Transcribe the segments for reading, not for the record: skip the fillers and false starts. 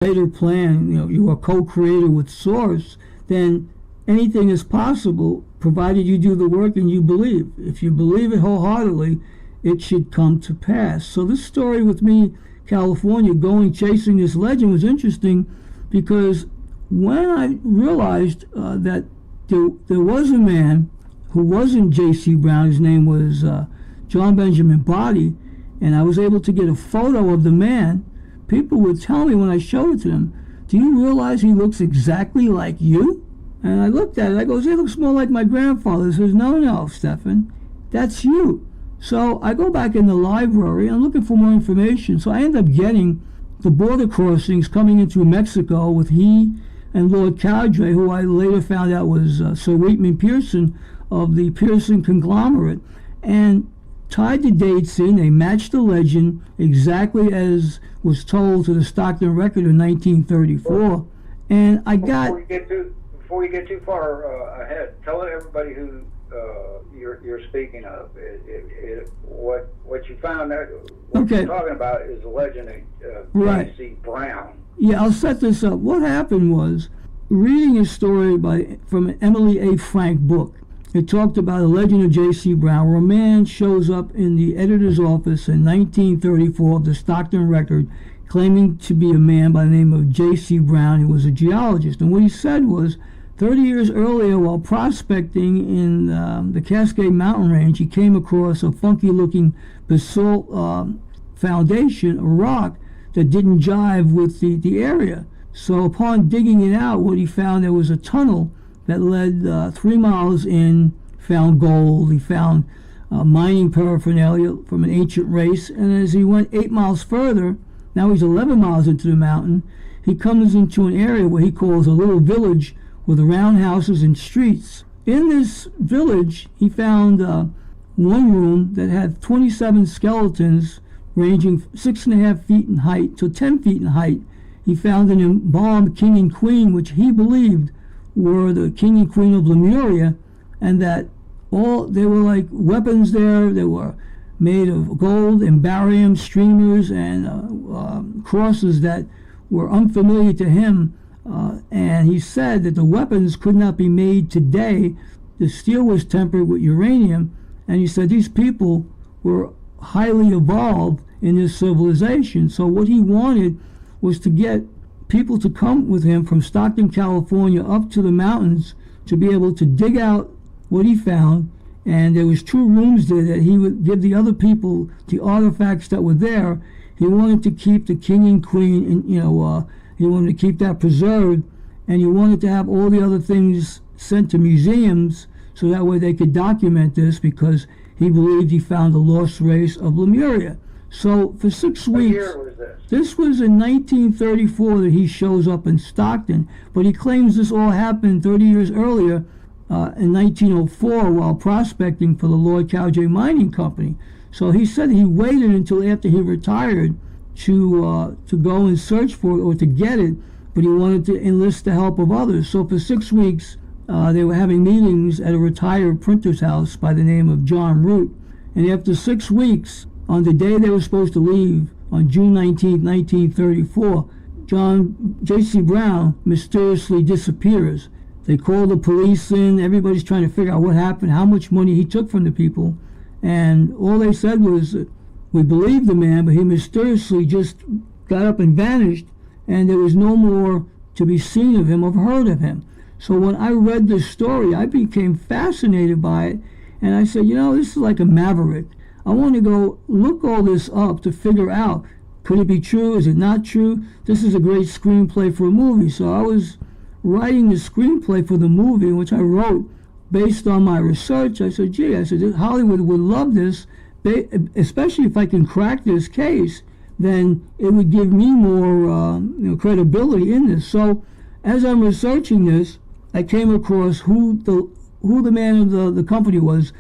creator plan, you are co-creator with source, then anything is possible provided you do the work and you believe. If you believe it wholeheartedly, it should come to pass. So this story with me, California, going chasing this legend was interesting because when I realized that there was a man who wasn't J.C. Brown, his name was John Benjamin Body, and I was able to get a photo of the man, people would tell me when I showed it to them, do you realize he looks exactly like you? And I looked at it, I goes, he looks more like my grandfather. He says, no, Stefan, that's you. So I go back in the library, and I'm looking for more information. So I end up getting the border crossings coming into Mexico with he and Lord Cowdray, who I later found out was Sir Wheatman Pearson of the Pearson conglomerate, and tied the dates in. They matched the legend exactly as was told to the Stockton Record in 1934. And I got... Before you get too far ahead, tell everybody who you're speaking of. What you found out, what you're talking about is the legend of right. J.C. Brown. Yeah, I'll set this up. What happened was, reading a story from an Emily A. Frank book, it talked about a legend of J.C. Brown, where a man shows up in the editor's office in 1934 of the Stockton Record, claiming to be a man by the name of J.C. Brown, who was a geologist. And what he said was, 30 years earlier, while prospecting in the Cascade Mountain Range, he came across a funky-looking basalt foundation, a rock, that didn't jive with the area. So upon digging it out, what he found, there was a tunnel that led 3 miles in, found gold, he found mining paraphernalia from an ancient race, and as he went 8 miles further, now he's 11 miles into the mountain, he comes into an area where he calls a little village with roundhouses and streets. In this village, he found one room that had 27 skeletons ranging 6.5 feet in height to 10 feet in height. He found an embalmed king and queen, which he believed were the king and queen of Lemuria, and that they were like weapons there. They were made of gold and barium streamers and crosses that were unfamiliar to him. And he said that the weapons could not be made today. The steel was tempered with uranium, and he said these people were highly evolved in this civilization. So what he wanted was to get people to come with him from Stockton, California, up to the mountains to be able to dig out what he found. And there was 2 rooms there that he would give the other people the artifacts that were there. He wanted to keep the king and queen, and he wanted to keep that preserved, and he wanted to have all the other things sent to museums so that way they could document this, because he believed he found the lost race of Lemuria. So for 6 weeks... What year was this? This was in 1934 that he shows up in Stockton, but he claims this all happened 30 years earlier in 1904 while prospecting for the Lord Cowdray Mining Company. So he said he waited until after he retired to go and search for it or to get it, but he wanted to enlist the help of others. So for 6 weeks, they were having meetings at a retired printer's house by the name of John Root. And after 6 weeks, on the day they were supposed to leave, on June 19, 1934, J.C. Brown mysteriously disappears. They call the police in, everybody's trying to figure out what happened, how much money he took from the people, and all they said was, we believed the man, but he mysteriously just got up and vanished, and there was no more to be seen of him or heard of him. So when I read this story, I became fascinated by it, and I said, this is like a maverick. I want to go look all this up to figure out, could it be true? Is it not true? This is a great screenplay for a movie. So I was writing the screenplay for the movie, which I wrote based on my research. I said, Hollywood would love this, especially if I can crack this case, then it would give me more credibility in this. So as I'm researching this, I came across who the man of the company was,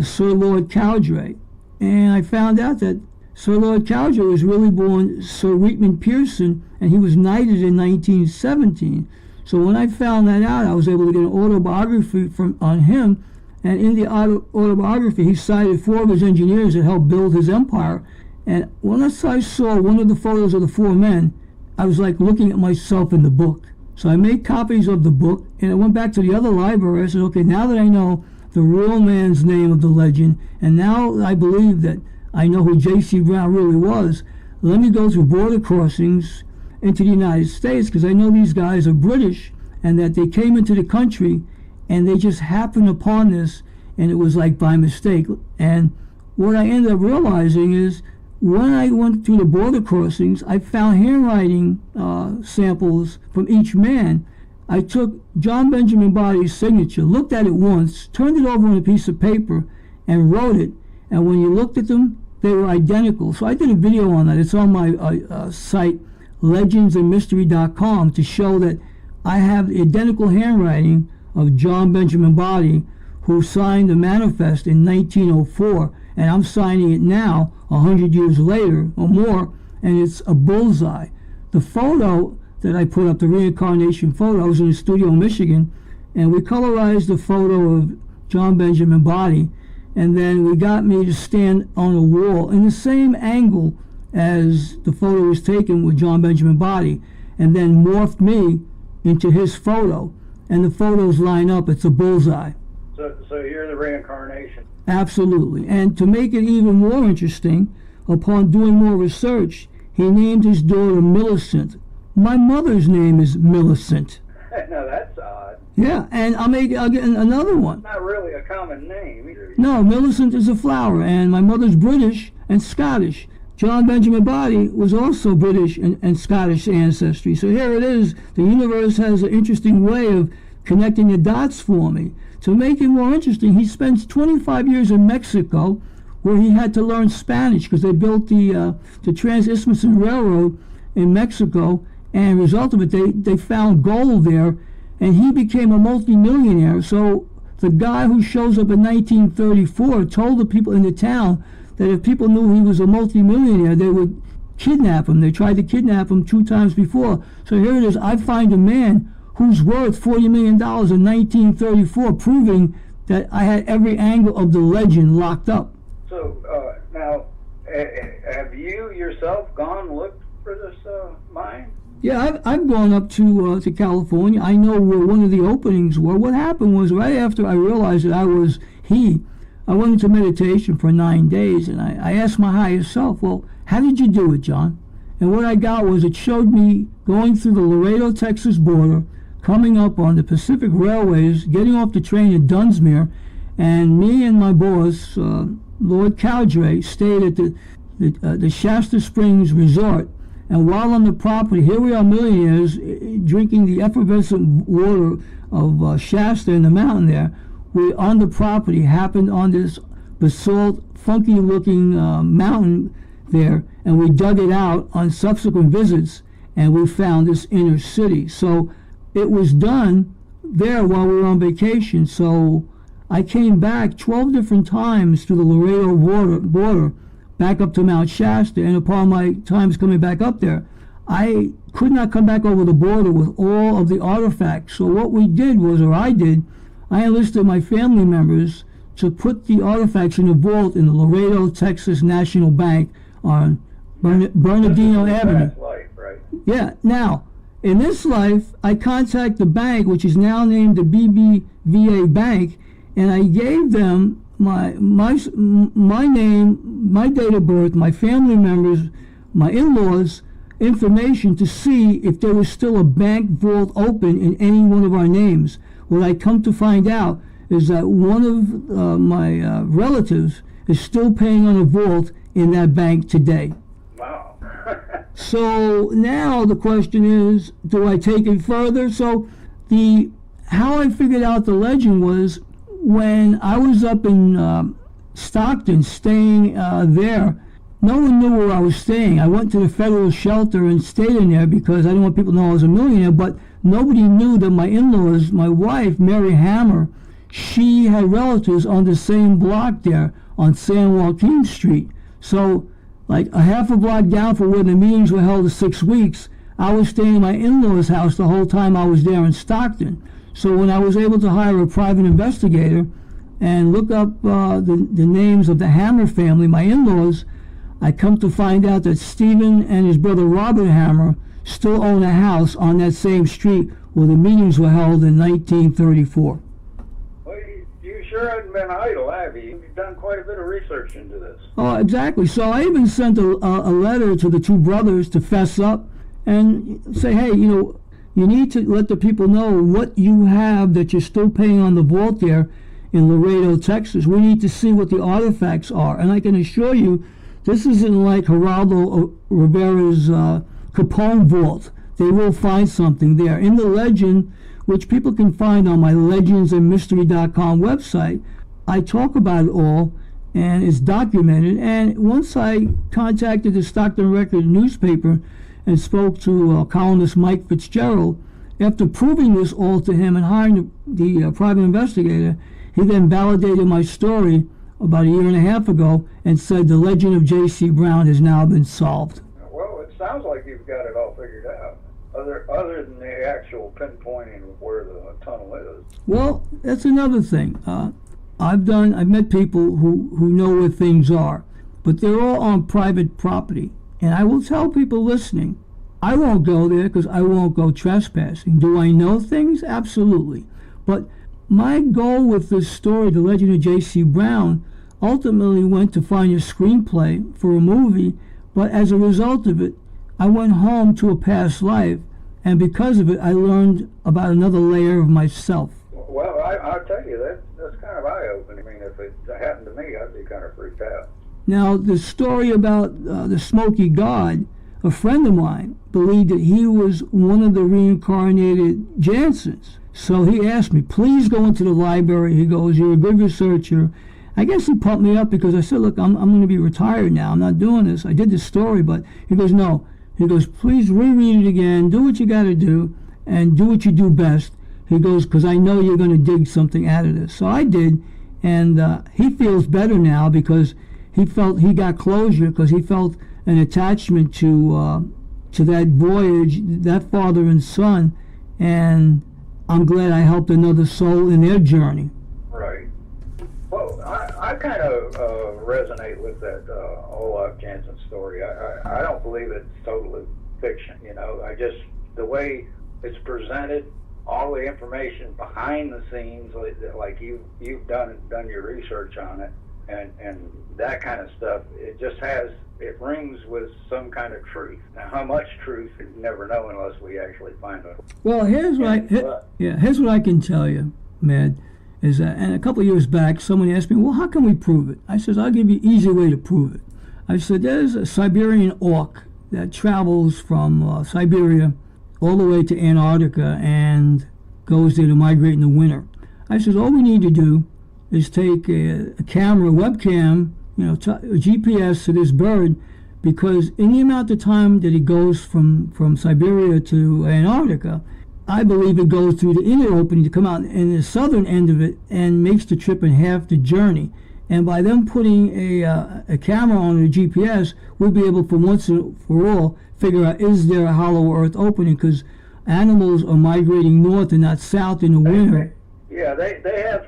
Sir Lord Cowdray. And I found out that Sir Lord Cowdray was really born Sir Wheatman Pearson, and he was knighted in 1917. So when I found that out, I was able to get an autobiography on him, and in the autobiography, he cited 4 of his engineers that helped build his empire. And when I saw one of the photos of the 4 men, I was like looking at myself in the book. So I made copies of the book, and I went back to the other library. I said, okay, now that I know the real man's name of the legend, and now I believe that I know who J.C. Brown really was, let me go through border crossings into the United States, because I know these guys are British, and that they came into the country, and they just happened upon this, and it was like by mistake. And what I ended up realizing is, when I went through the border crossings, I found handwriting samples from each man. I took John Benjamin Body's signature, looked at it once, turned it over on a piece of paper, and wrote it. And when you looked at them, they were identical. So I did a video on that. It's on my site, legendsandmystery.com, to show that I have the identical handwriting of John Benjamin Body, who signed the manifest in 1904, and I'm signing it now, 100 years later or more, and it's a bullseye. The photo that I put up, the reincarnation photo, I was in a studio in Michigan, and we colorized the photo of John Benjamin Body, and then we got me to stand on a wall in the same angle as the photo was taken with John Benjamin Body, and then morphed me into his photo, and the photos line up. It's a bullseye. So you're the reincarnation. Absolutely. And to make it even more interesting, upon doing more research, he named his daughter Millicent. My mother's name is Millicent. Now that's odd. Yeah, and I'll get another one. Not really a common name either. No, Millicent is a flower, and my mother's British and Scottish. John Benjamin Body was also British and Scottish ancestry. So here it is. The universe has an interesting way of connecting the dots for me. To make it more interesting, he spends 25 years in Mexico, where he had to learn Spanish because they built the Trans-Isthmian Railroad in Mexico, and as a result of it, they found gold there, and he became a multimillionaire. So the guy who shows up in 1934 told the people in the town that if people knew he was a multimillionaire, they would kidnap him. They tried to kidnap him 2 times before. So here it is. I find a man who's worth $40 million in 1934, proving that I had every angle of the legend locked up. So now, have you yourself gone and looked for this mine? Yeah, I've gone up to California. I know where one of the openings were. What happened was, right after I realized that I was I went into meditation for 9 days, and I asked my higher self, well, how did you do it, John? And what I got was, it showed me going through the Laredo, Texas border, coming up on the Pacific Railways, getting off the train at Dunsmuir, and me and my boss, Lord Cowdray, stayed at the Shasta Springs Resort. And while on the property, here we are millionaires drinking the effervescent water of Shasta in the mountain there. We on the property happened on this basalt, funky-looking mountain there, and we dug it out on subsequent visits, and we found this inner city. So it was done there while we were on vacation. So I came back 12 different times to the Laredo border, back up to Mount Shasta, and upon my times coming back up there, I could not come back over the border with all of the artifacts. So what we did was, or I did, I enlisted my family members to put the artifacts in a vault in the Laredo, Texas National Bank on Bernardino Avenue. Life, right? Yeah. Now, in this life, I contact the bank, which is now named the BBVA Bank, and I gave them my name, my date of birth, my family members, my in-laws, information to see if there was still a bank vault open in any one of our names. What I come to find out is that one of my relatives is still paying on a vault in that bank today. Wow. So now the question is, do I take it further? So how I figured out the legend was, when I was up in Stockton staying there, no one knew where I was staying. I went to the federal shelter and stayed in there because I didn't want people to know I was a millionaire, but nobody knew that my in-laws, my wife, Mary Hammer, she had relatives on the same block there on San Joaquin Street. So like a half a block down from where the meetings were held for 6 weeks, I was staying in my in-laws' house the whole time I was there in Stockton. So when I was able to hire a private investigator and look up the names of the Hammer family, my in-laws, I come to find out that Stephen and his brother Robert Hammer still own a house on that same street where the meetings were held in 1934. Well, you sure haven't been idle, have you? You've done quite a bit of research into this. Oh, exactly. So I even sent a letter to the two brothers to fess up and say, hey, you need to let the people know what you have that you're still paying on the vault there in Laredo, Texas. We need to see what the artifacts are. And I can assure you, this isn't like Geraldo Rivera's Capone vault. They will find something there. In the legend, which people can find on my legendsandmystery.com website, I talk about it all, and it's documented. And once I contacted the Stockton Record newspaper and spoke to columnist Mike Fitzgerald, after proving this all to him and hiring the private investigator, he then validated my story about a year and a half ago and said the legend of J.C. Brown has now been solved. Well, it sounds like you've got it all figured out, other than the actual pinpointing of where the tunnel is. Well, that's another thing. I've met people who know where things are, but they're all on private property. And I will tell people listening, I won't go there because I won't go trespassing. Do I know things? Absolutely. But my goal with this story, The Legend of J.C. Brown, ultimately went to find a screenplay for a movie, but as a result of it, I went home to a past life, and because of it, I learned about another layer of myself. Well, I'll tell you, that's kind of eye-opening. I mean, if it happened to me, I'd be kind of freaked out. Now, the story about the Smoky God, a friend of mine believed that he was one of the reincarnated Jansons. So he asked me, please go into the library. He goes, you're a good researcher. I guess he pumped me up because I said, look, I'm going to be retired now. I'm not doing this. I did this story, but he goes, no. He goes, please reread it again. Do what you got to do and do what you do best. He goes, because I know you're going to dig something out of this. So I did, and he feels better now because he felt he got closure because he felt an attachment to that voyage, that father and son, and I'm glad I helped another soul in their journey. Right. Well, I kind of resonate with that Olaf Jansen story. I don't believe it's totally fiction. The way it's presented, all the information behind the scenes, like you've done your research on it, and that kind of stuff. It rings with some kind of truth. Now, how much truth, you never know unless we actually find it. Well, here's what I can tell you, Mad, is that, and a couple of years back, someone asked me, well, how can we prove it? I said, I'll give you an easy way to prove it. I said, there's a Siberian orc that travels from Siberia all the way to Antarctica and goes there to migrate in the winter. I said, all we need to do is take a camera, a webcam, a GPS to this bird, because in the amount of time that it goes from Siberia to Antarctica, I believe it goes through the inner opening to come out in the southern end of it and makes the trip in half the journey. And by them putting a camera on the GPS, we'll be able for once and for all figure out, is there a hollow earth opening, because animals are migrating north and not south in the winter. Yeah, they have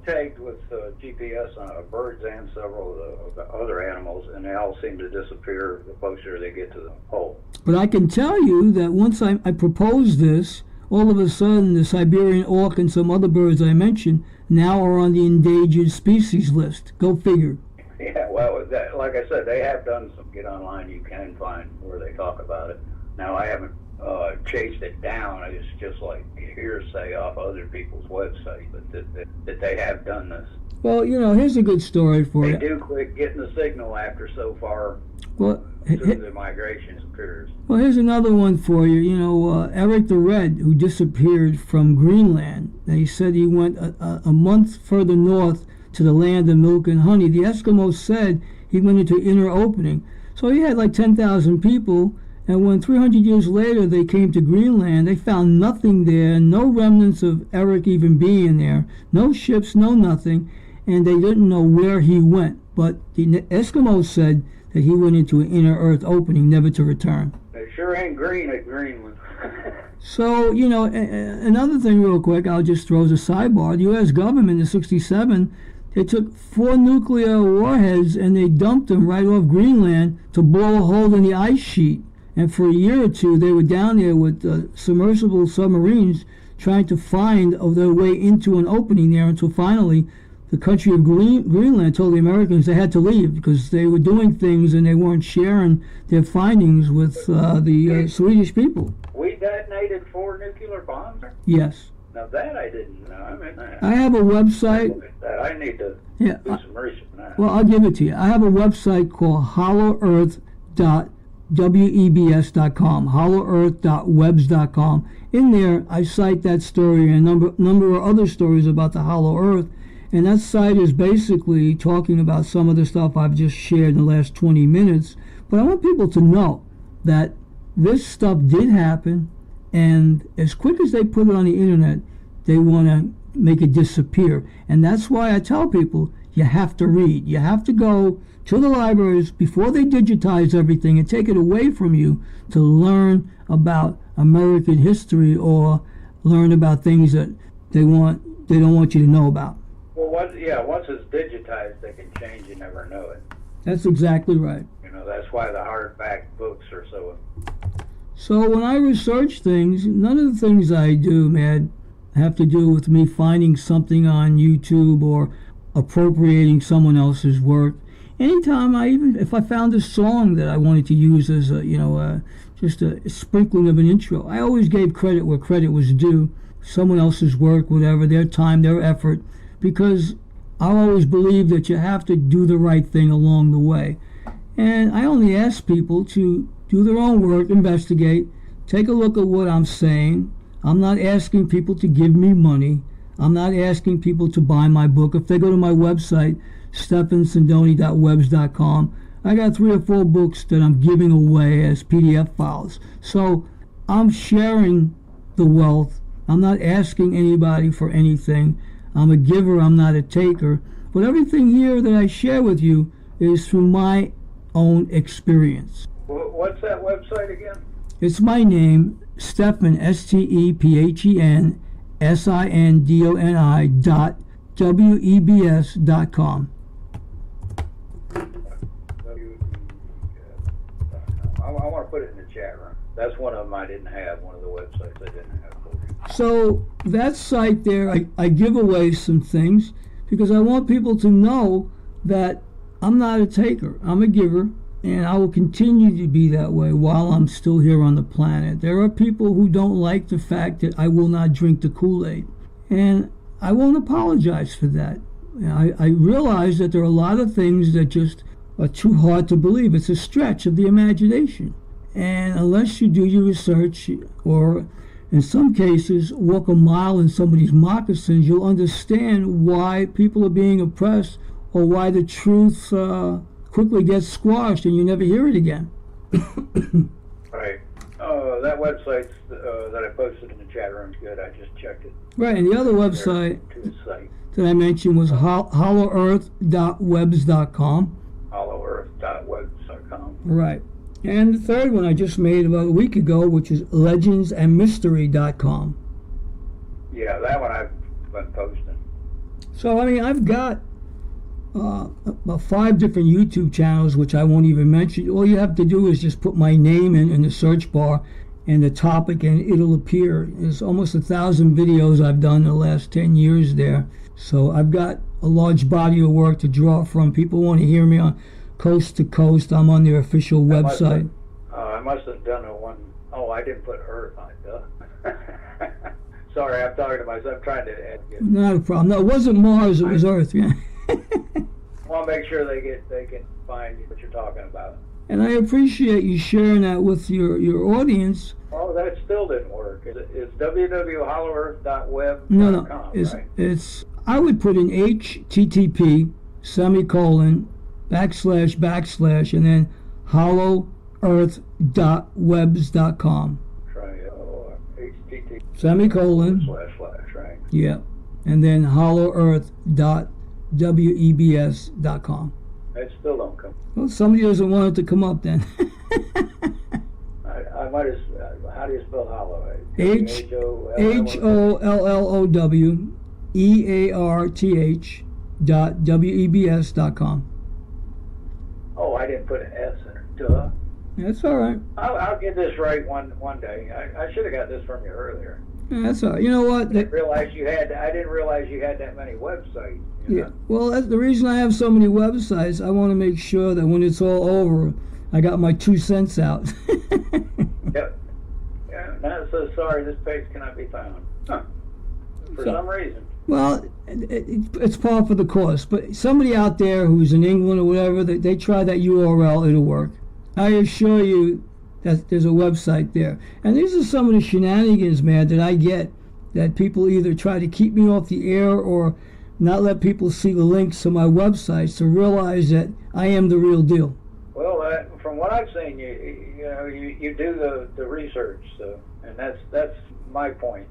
tagged with GPS on birds and several of the other animals, and they all seem to disappear the closer they get to the pole. But I can tell you that once I proposed this, all of a sudden the Siberian orc and some other birds I mentioned now are on the endangered species list. Go figure. Yeah, well, like I said, they have done some. Get online, you can find where they talk about it. Now, I haven't chased it down. It's just like hearsay off other people's websites, but that they have done this. Well, here's a good story for you. They do quit getting the signal after so far. Well, through the migration occurs. Well, here's another one for you. Eric the Red, who disappeared from Greenland. He said he went a month further north to the land of milk and honey. The Eskimos said he went into an inner opening. So he had like 10,000 people, and when 300 years later they came to Greenland, they found nothing there, no remnants of Eric even being there, no ships, no nothing, and they didn't know where he went. But the Eskimos said that he went into an inner earth opening, never to return. They sure ain't green at Greenland. So, another thing real quick, I'll just throw as a sidebar. The U.S. government in '67, they took 4 nuclear warheads and they dumped them right off Greenland to blow a hole in the ice sheet. And for a year or two, they were down there with submersible submarines trying to find their way into an opening there until finally the country of Greenland told the Americans they had to leave because they were doing things and they weren't sharing their findings with the Swedish people. We detonated 4 nuclear bombs? Yes. Now that I didn't know. I mean, I have a website. I need to do some research now. Well, I'll give it to you. I have a website called hollowEarth.webs.com, hollowEarth.webs.com. In there, I cite that story and a number of other stories about the Hollow Earth. And that site is basically talking about some of the stuff I've just shared in the last 20 minutes. But I want people to know that this stuff did happen, and as quick as they put it on the internet, they want to make it disappear. And that's why I tell people, you have to read. You have to go to the libraries before they digitize everything and take it away from you to learn about American history or learn about things that they don't want you to know about. Well, once it's digitized, they can change. You never know it. That's exactly right. You know, that's why the hardback books are so. So when I research things, none of the things I do, man, have to do with me finding something on YouTube or appropriating someone else's work. Anytime if I found a song that I wanted to use as just a sprinkling of an intro, I always gave credit where credit was due. Someone else's work, whatever, their time, their effort, because I always believe that you have to do the right thing along the way. And I only ask people to do their own work, investigate, take a look at what I'm saying. I'm not asking people to give me money. I'm not asking people to buy my book. If they go to my website, stefansindoni.webs.com, I got 3 or 4 books that I'm giving away as PDF files. So I'm sharing the wealth. I'm not asking anybody for anything. I'm a giver, I'm not a taker. But everything here that I share with you is through my own experience. What's that website again? It's my name, Stephan, STEPHENSINDONI.WEBS.com. I want to put it in the chat room. That's one of them I didn't have, one of the websites I didn't have. So that site there, I give away some things because I want people to know that I'm not a taker. I'm a giver, and I will continue to be that way while I'm still here on the planet. There are people who don't like the fact that I will not drink the Kool-Aid, and I won't apologize for that. I realize that there are a lot of things that just are too hard to believe. It's a stretch of the imagination. And unless you do your research, or in some cases walk a mile in somebody's moccasins, you'll understand why people are being oppressed or why the truth quickly gets squashed and you never hear it again. Right. That website that I posted in the chat room is good. I just checked it. Right, and the other website that I mentioned was hollowEarth.webs.com. hollowEarth.webs.com. Right. And the third one I just made about a week ago, which is legendsandmystery.com. Yeah, that one I've been posting. So, I mean, I've got about 5 different YouTube channels, which I won't even mention. All you have to do is just put my name in the search bar and the topic, and it'll appear. There's almost 1,000 videos I've done in the last 10 years there. So I've got a large body of work to draw from. People want to hear me on coast to coast. I'm on their official website. I must have done a one. Oh, I didn't put Earth on it, duh. Sorry, I'm talking to myself. I'm trying to. Not a problem. No, it wasn't Mars. It was Earth. Yeah. I want to make sure they can find what you're talking about. And I appreciate you sharing that with your audience. Oh, that still didn't work. It's www.hollowearth.web.com. No. Right? It's. I would put in HTTP semicolon // and then hollowEarth.webs.com. Try HTTP semicolon / right? Yeah, and then hollowEarth.webs.com. It still don't come. Well, somebody doesn't want it to come up then. I might have. How do you spell hollow? HOLLOWEARTH.WEBS.com. Oh, I didn't put an S in it. Duh. That's all right. I'll get this right one day. I should have got this from you earlier. Yeah, that's all right. You know what? I didn't realize you had that many websites. Yeah. Well, that's the reason I have so many websites. I want to make sure that when it's all over, I got my 2 cents out. Yep. Yeah. No, so sorry. This page cannot be found. Huh. For some reason. Well, it's par for the course. But somebody out there who's in England or whatever, they try that URL, it'll work. I assure you that there's a website there. And these are some of the shenanigans, man, that I get, that people either try to keep me off the air or not let people see the links to my websites to realize that I am the real deal. Well, from what I've seen, you do the research, so, and that's my point.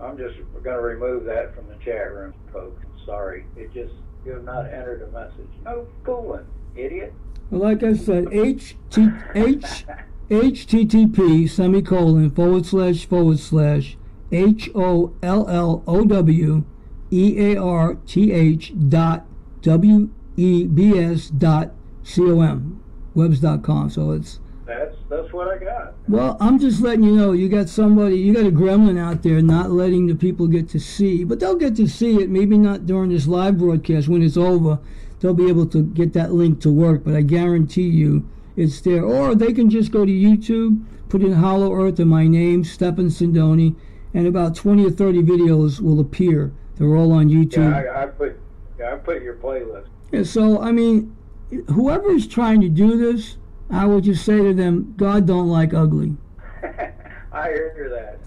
I'm just going to remove that from the chat room, folks. Sorry, you have not entered a message. No fooling, idiot. Well, like I said, http://hollowsworth.webs.com. Webs.com. So that's what I got. Well, I'm just letting you know, you got a gremlin out there not letting the people get to see, but they'll get to see it, maybe not during this live broadcast. When it's over, they'll be able to get that link to work, but I guarantee you it's there. Or they can just go to YouTube, put in Hollow Earth and my name, Stephen Sindoni, and about 20 or 30 videos will appear. They're all on YouTube. Yeah, I put your playlist. Yeah, so, I mean, whoever is trying to do this, I will just say to them, God don't like ugly. I hear that.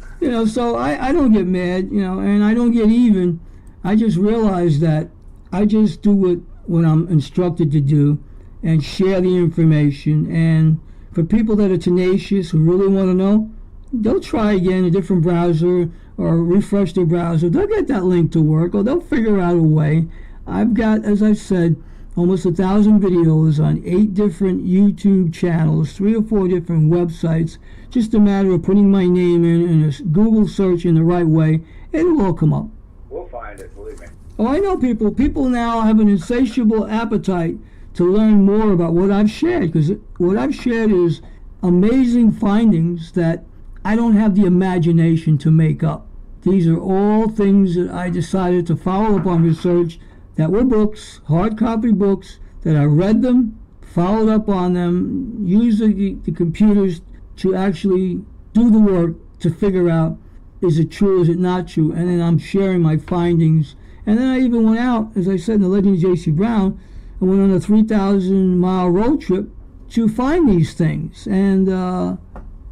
So I don't get mad, and I don't get even. I just realize that I just do what I'm instructed to do and share the information. And for people that are tenacious, who really want to know, they'll try again a different browser or refresh their browser. They'll get that link to work, or they'll figure out a way. I've got, as I said, almost 1,000 videos on 8 different YouTube channels, 3 or 4 different websites. Just a matter of putting my name in a Google search in the right way, it'll all come up. We'll find it, believe me. Oh, I know people. People now have an insatiable appetite to learn more about what I've shared, because what I've shared is amazing findings that I don't have the imagination to make up. These are all things that I decided to follow up on research that were books, hard copy books, that I read them, followed up on them, used the computers to actually do the work to figure out, is it true, is it not true, and then I'm sharing my findings. And then I even went out, as I said in The Legend of J.C. Brown, I went on a 3,000-mile road trip to find these things. And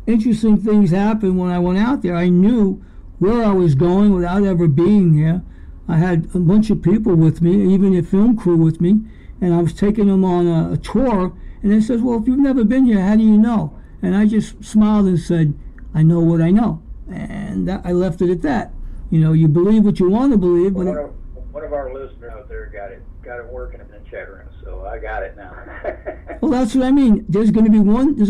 interesting things happened when I went out there. I knew where I was going without ever being there. I had a bunch of people with me, even a film crew with me, and I was taking them on a tour, and they said, well, if you've never been here, how do you know? And I just smiled and said, I know what I know. And I left it at that. You believe what you want to believe. But one of our listeners out there got it working in the chat room, so I got it now. Well, that's what I mean. There's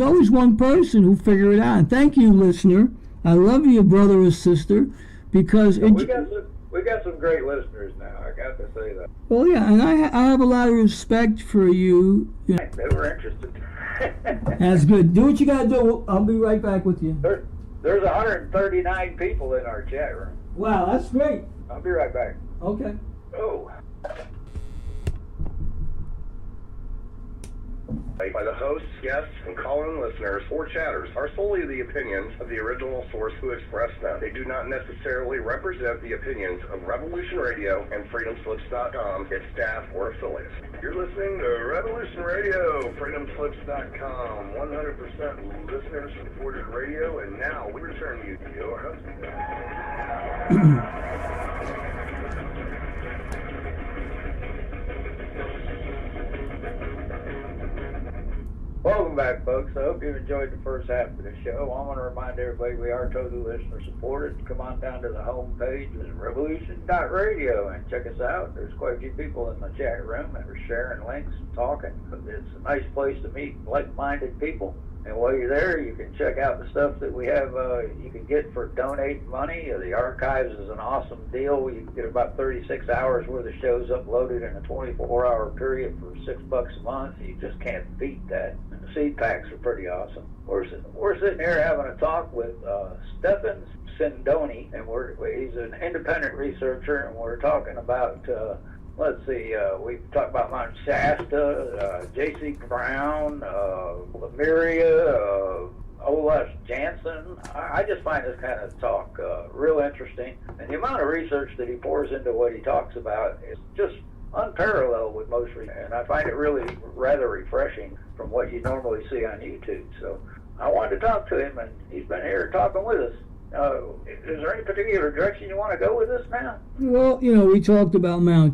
always one person who figured it out. And thank you, listener. I love you, brother or sister, because we got some great listeners now. I got to say that. Well, yeah, and I have a lot of respect for you. They were interested. That's good. Do what you got to do. I'll be right back with you. There's 139 people in our chat room. Wow, that's great. I'll be right back. Okay. Oh. By the hosts, guests, and call-in listeners or chatters are solely the opinions of the original source who expressed them. They do not necessarily represent the opinions of Revolution Radio and FreedomSlips.com, its staff, or affiliates. You're listening to Revolution Radio, FreedomSlips.com, 100% listener-supported radio, and now we return you to your host. Welcome back, folks. I hope you enjoyed the first half of the show. I want to remind everybody we are totally listener supported. Come on down to the home page at revolution.radio and check us out. There's quite a few people in the chat room that are sharing links and talking. It's a nice place to meet like-minded people. And while you're there, you can check out the stuff that we have. You can get for donating money. The archives is an awesome deal. You can get about 36 hours worth of shows uploaded in a 24-hour period for $6 a month. You just can't beat that. And the seed packs are pretty awesome. We're sitting here having a talk with Stefan Sindoni, and he's an independent researcher, and we're talking about. Let's see, we talked about Mount Shasta, J.C. Brown, Lemuria, Olaf Jansen. I just find this kind of talk real interesting. And the amount of research that he pours into what he talks about is just unparalleled with most research. And I find it really rather refreshing from what you normally see on YouTube. So I wanted to talk to him, and he's been here talking with us. Is there any particular direction you want to go with this now? Well, we talked about Mount